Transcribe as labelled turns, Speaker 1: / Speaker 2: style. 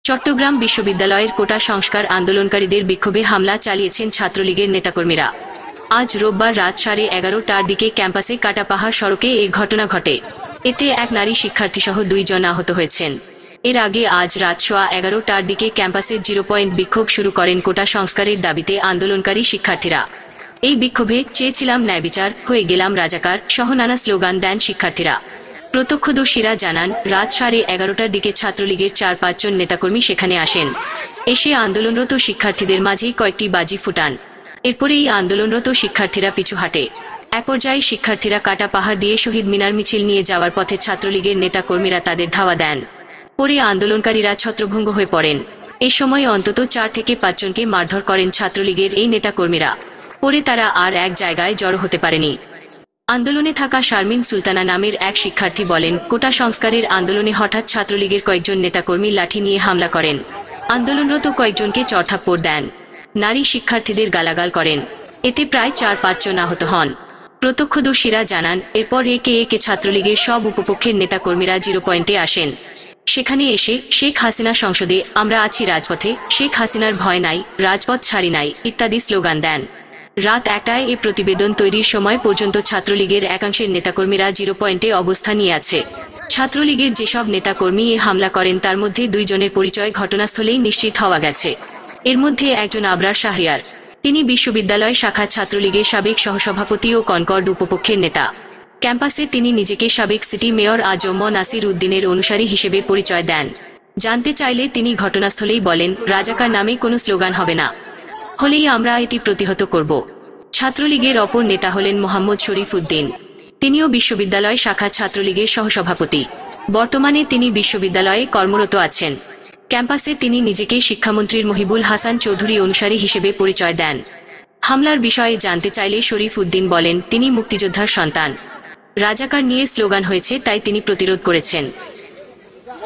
Speaker 1: চট্টগ্রাম বিশ্ববিদ্যালয়ের কোটা সংস্কার আন্দোলনকারীদের বিক্ষোভে হামলা চালিয়েছেন ছাত্রলীগের নেতাকর্মীরা। আজ রোববার রাত 11:30টার দিকে ক্যাম্পাসে কাটাপাহাড় সড়কে এই ঘটনা ঘটে। এতে এক নারী শিক্ষার্থীসহ 2 জন আহত হয়েছেন। এর আগে আজ রাত 11:15টার দিকে ক্যাম্পাসে 0 পয়েন্ট বিক্ষোভ শুরু করেন কোটা সংস্কারের দাবিতে আন্দোলনকারী শিক্ষার্থীরা। এই বিক্ষোভে চেয়েছিলাম ন্যায়বিচার, হয়ে গেলাম রাজাকার সহ নানা স্লোগান দেন শিক্ষার্থীরা। প্রত্যক্ষদর্শীরা জানান, রাত 11:30টার দিকে ছাত্রলীগের 4-5 জন নেতাকর্মী সেখানে আসেন। এসে আন্দোলনরত শিক্ষার্থীদের মাঝেই কয়েকটি বাজি ফুটান। এরপরেই আন্দোলনরত শিক্ষার্থীরা পিছু হাঁটে। এক পর্যায়ে শিক্ষার্থীরা কাটা পাহাড় দিয়ে শহীদ মিনার মিছিল নিয়ে যাওয়ার পথে ছাত্রলীগের নেতাকর্মীরা তাদের ধাওয়া দেন। পরে আন্দোলনকারীরা ছত্রভঙ্গ হয়ে পড়েন। এ সময় অন্তত 4 থেকে 5 জনকে মারধর করেন ছাত্রলীগের এই নেতাকর্মীরা। পরে তারা আর এক জায়গায় জড়ো হতে পারেনি। আন্দোলনে থাকা শারমিন সুলতানা নামের এক শিক্ষার্থী বলেন, কোটা সংস্কারের আন্দোলনে হঠাৎ ছাত্রলীগের কয়েকজন নেতাকর্মী লাঠি নিয়ে হামলা করেন। আন্দোলনরত কয়েকজনকে চড়থাপ্পড় দেন। নারী শিক্ষার্থীদের গালাগাল করেন। এতে প্রায় 4-5 জন আহত হন। প্রত্যক্ষদর্শীরা জানান, এরপর একে একে ছাত্রলীগের সব উপপক্ষের নেতাকর্মীরা 0 পয়েন্টে আসেন। সেখানে এসে শেখ হাসিনা সংসদে, আমরা আছি রাজপথে, শেখ হাসিনার ভয় নাই, রাজপথ ছাড়ি নাই ইত্যাদি স্লোগান দেন। রাত 1টায় এ প্রতিবেদন তৈরির সময় পর্যন্ত ছাত্রলীগের একাংশের নেতাকর্মীরা 0 পয়েন্টে অবস্থান নিয়ে আছে। ছাত্রলীগের যেসব নেতাকর্মী এ হামলা করেন তার মধ্যে 2 জনের পরিচয় ঘটনাস্থলেই নিশ্চিত হওয়া গেছে। এর মধ্যে একজন আবরার শাহরিয়ার। তিনি বিশ্ববিদ্যালয় শাখা ছাত্রলীগের সাবেক সহসভাপতি ও কনকর্ড উপপক্ষের নেতা। ক্যাম্পাসে তিনি নিজেকে সাবেক সিটি মেয়র আজম নাসির উদ্দিনের অনুসারী হিসেবে পরিচয় দেন। জানতে চাইলে তিনি ঘটনাস্থলেই বলেন, রাজাকার নামে কোনো স্লোগান হবে না, হলেই আমরা এটি প্রতিহত করব। ছাত্রলীগের অপর নেতা হলেন মোহাম্মদ শরীফ উদ্দিন। তিনিও বিশ্ববিদ্যালয় শাখা ছাত্রলীগের সহসভাপতি। বর্তমানে তিনি বিশ্ববিদ্যালয়ে কর্মরত আছেন। ক্যাম্পাসে তিনি নিজেকে শিক্ষামন্ত্রীর মহিবুল হাসান চৌধুরী অনুসারী হিসেবে পরিচয় দেন। হামলার বিষয়ে জানতে চাইলে শরীফ উদ্দিন বলেন, তিনি মুক্তিযোদ্ধার সন্তান। রাজাকার নিয়ে স্লোগান হয়েছে তাই তিনি প্রতিরোধ করেছেন।